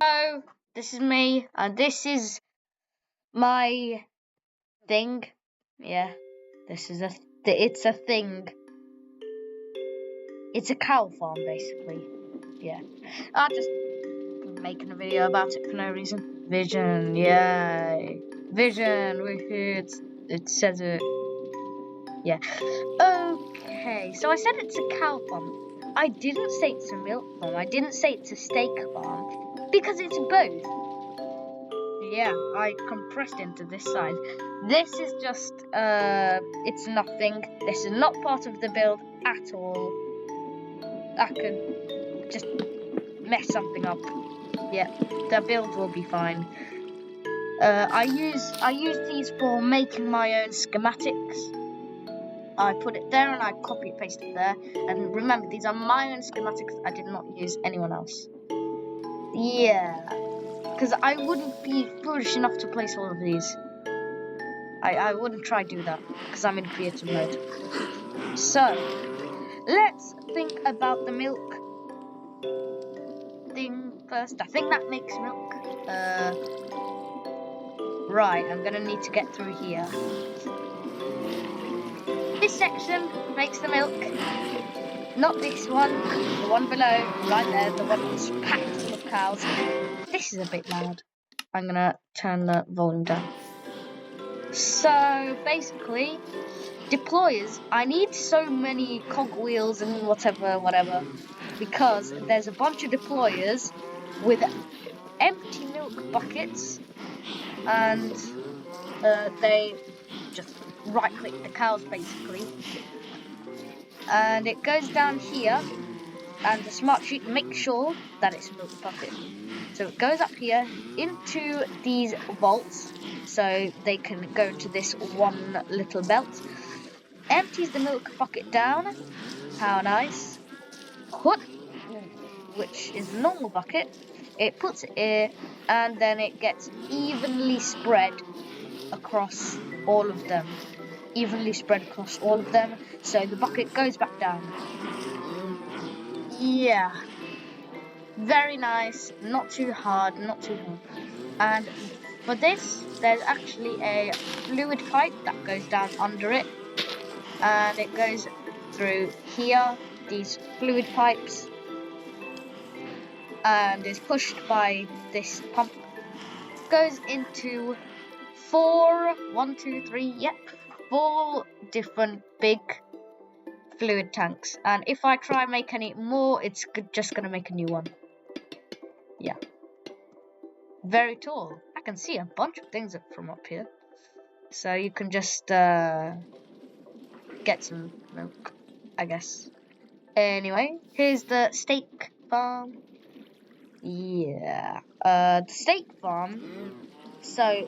Hello, this is me, and this is my thing. Yeah, this is it's a thing. It's a cow farm, basically. Yeah, I'm just making a video about it for no reason. Vision, yay. Vision, it says it. Yeah. Okay, so I said it's a cow farm. I didn't say it's a milk farm. I didn't say it's a steak farm, because it's both. Yeah, I compressed into this size. This is just, it's nothing. This is not part of the build at all. I could just mess something up. Yeah, the build will be fine. I use these for making my own schematics. I put it there and I copy and paste it there. And remember, these are my own schematics. I did not use anyone else. Yeah, because I wouldn't be foolish enough to place all of these. I wouldn't try to do that because I'm in creative mode. So, let's think about the milk thing first. I think that makes milk. Right, I'm gonna need to get through here. This section makes the milk. Not this one, the one below, right there, the one that's packed full of cows. This is a bit loud. I'm gonna turn the volume down. So, basically, deployers, I need so many cogwheels and whatever, because there's a bunch of deployers with empty milk buckets, and they just right click the cows basically, and it goes down here, and the smart sheet makes sure that it's a milk bucket. So it goes up here into these vaults, so they can go into this one little belt. Empties the milk bucket down. How nice. Which is the normal bucket. It puts it here, and then it gets evenly spread across all of them. So the bucket goes back down. Yeah. Very nice. Not too hard. And for this, there's actually a fluid pipe that goes down under it. And it goes through here, these fluid pipes, and is pushed by this pump. Goes into four different big fluid tanks. And if I try and make any more, it's just gonna make a new one. Yeah. Very tall. I can see a bunch of things from up here. So you can just get some milk, I guess. Anyway, here's the steak farm. Yeah. The steak farm. So,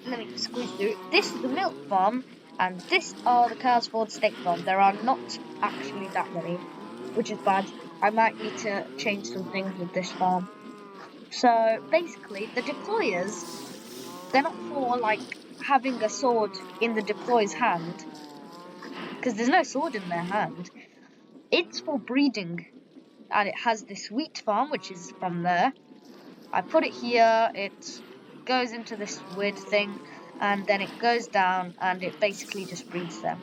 let me squeeze through. This is the milk farm, and this are the cows for the steak farm. There are not actually that many, which is bad. I might need to change some things with this farm. So, basically, the deployers, they're not for, like, having a sword in the deployer's hand, because there's no sword in their hand. It's for breeding, and it has this wheat farm, which is from there. I put it here, it goes into this weird thing, and then it goes down, and it basically just breeds them.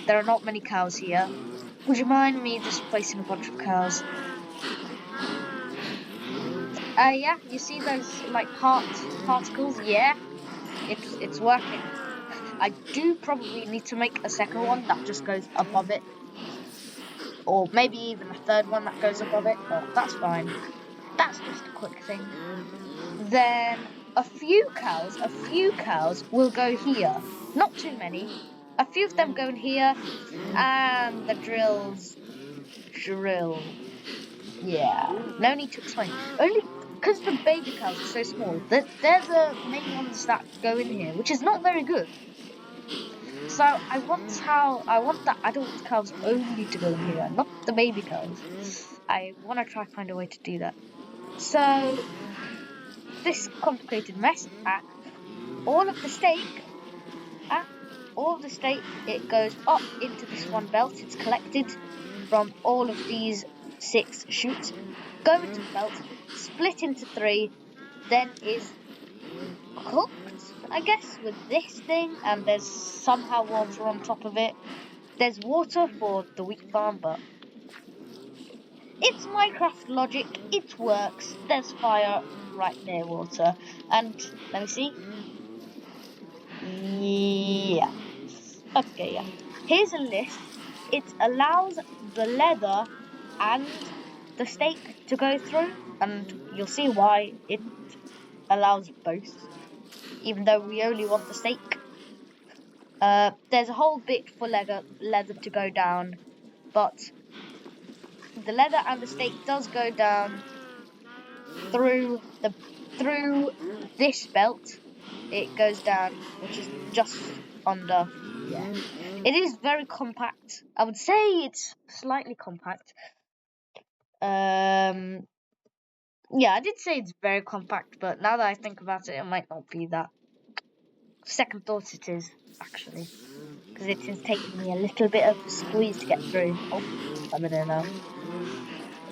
There are not many cows here. Would you mind me just placing a bunch of cows? Yeah, you see those, like, particles? Yeah, it's working. I do probably need to make a second one that just goes above it. Or maybe even a third one that goes above it, but that's fine. That's just a quick thing. Then a few cows will go here. Not too many. A few of them go in here, and the drills drill. Yeah, no need to explain. Only because the baby cows are so small. They're the main ones that go in here, which is not very good. So I want the adult cows only to go in here, not the baby cows. I want to try to find a way to do that. So this complicated mess. All of the steak, it goes up into this one belt. It's collected from all of these 6 chutes, go into the belt, split into 3, then is cooked, I guess, with this thing, and there's somehow water on top of it. There's water for the wheat farm, but it's Minecraft logic, it works. There's fire right near water. And let me see. Yeah. Okay, yeah. Here's a list. It allows the leather and the steak to go through, and you'll see why it allows both, even though we only want the steak. There's a whole bit for leather to go down, but the leather and the steak does go down through this belt. It goes down, which is just under. Yeah, it is very compact. I would say it's slightly compact. Yeah, I did say it's very compact, but now that I think about it, it might not be that. Second thought, it is actually, because it is taking me a little bit of squeeze to get through. Oh, I'm in there now.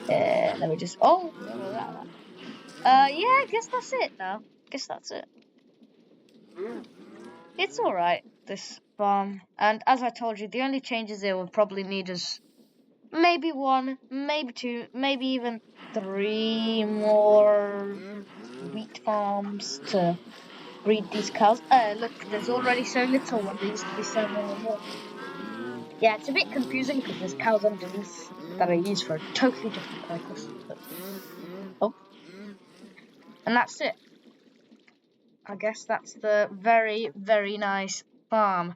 Let me just. Oh, yeah, I guess that's it now. Guess that's it. It's alright, this farm. And as I told you, the only changes they will probably need is maybe 1, maybe 2, maybe even 3 more wheat farms to breed these cows. Look, there's already so little when there used to be so many more. Yeah, it's a bit confusing because there's cows underneath that are used for a totally different purpose. But, oh, and that's it. I guess that's the very, very nice farm.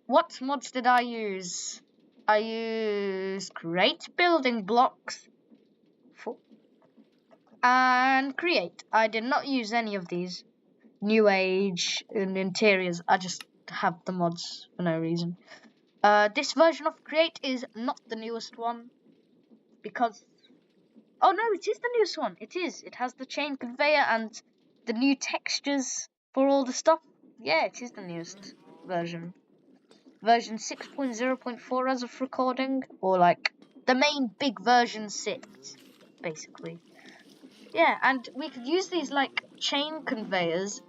What mods did I use? I used create building blocks and create. I did not use any of these new age and interiors. I just have the mods for no reason. This version of create is not the newest one because oh no, it is the newest one. It is. It has the chain conveyor and the new textures for all the stuff. Yeah, it is the newest version. Version 6.0.4 as of recording, or like the main big version 6, basically. Yeah, and we could use these like chain conveyors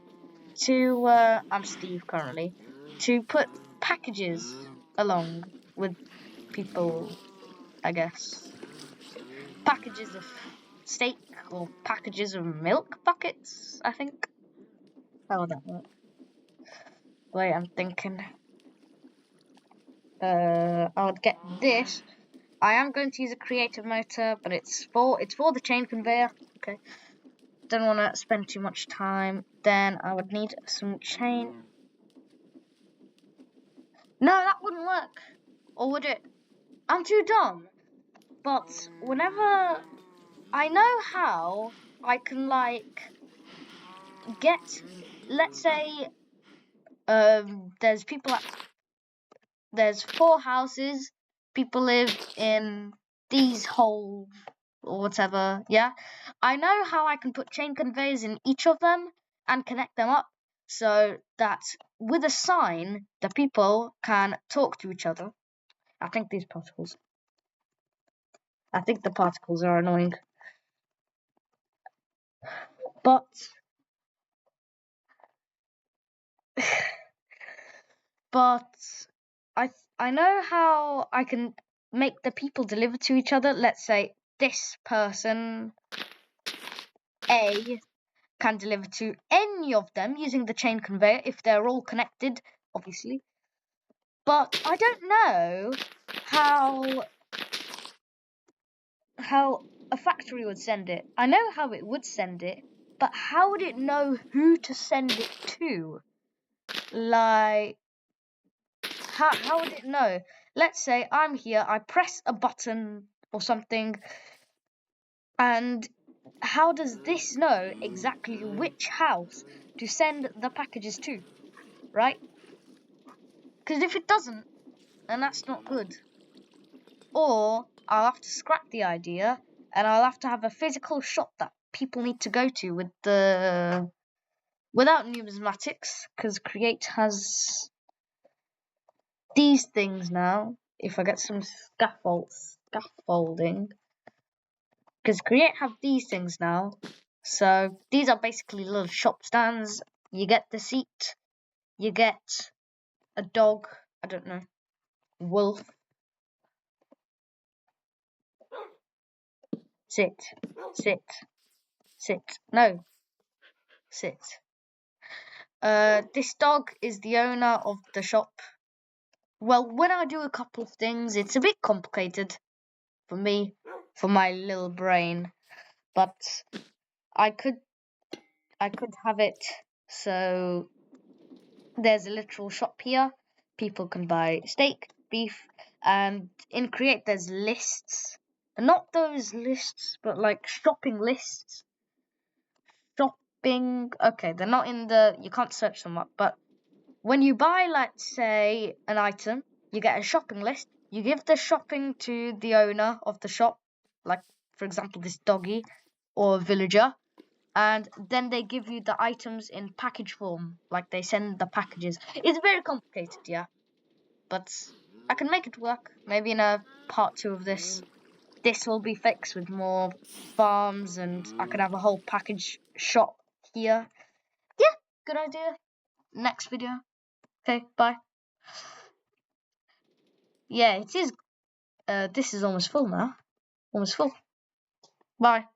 to, I'm Steve currently, to put packages along with people, I guess. Packages of steak or packages of milk buckets, I think. How would that work? Wait, I'm thinking. I would get this. I am going to use a creative motor, but it's for the chain conveyor. Okay. Don't want to spend too much time. Then I would need some chain. No, that wouldn't work. Or would it? I'm too dumb. But whenever I know how I can like get, let's say, there's 4 houses. People live in these holes or whatever. Yeah, I know how I can put chain conveyors in each of them and connect them up so that with a sign the people can talk to each other. I think the particles are annoying, but but I know how I can make the people deliver to each other. Let's say this person A can deliver to any of them using the chain conveyor if they're all connected, obviously. But I don't know how a factory would send it. I know how it would send it, but how would it know who to send it to? Like, how would it know? Let's say I'm here, I press a button or something, and how does this know exactly which house to send the packages to, right? Because if it doesn't, then that's not good. Or I'll have to scrap the idea, and I'll have to have a physical shop that people need to go to without numismatics, because Create has these things now. If I get some scaffolding, Because Create have these things now. So these are basically little shop stands. You get the seat. You get a dog. I don't know. Wolf. Sit. Sit. Sit. No. Sit. This dog is the owner of the shop. Well, when I do a couple of things, it's a bit complicated for me, for my little brain. But I could have it so there's a literal shop here. People can buy steak, beef, and in Create there's lists. Not those lists, but like shopping lists. Shopping. Okay, they're not in the. You can't search them up, but when you buy, let's say, an item, you get a shopping list. You give the shopping to the owner of the shop, like for example this doggy or villager, and then they give you the items in package form, like they send the packages. It's very complicated, yeah, but I can make it work. Maybe in a part 2 of this. This will be fixed with more farms, and I can have a whole package shop here. Yeah, good idea. Next video. Okay, bye. Yeah, it is. This is almost full now. Almost full. Bye.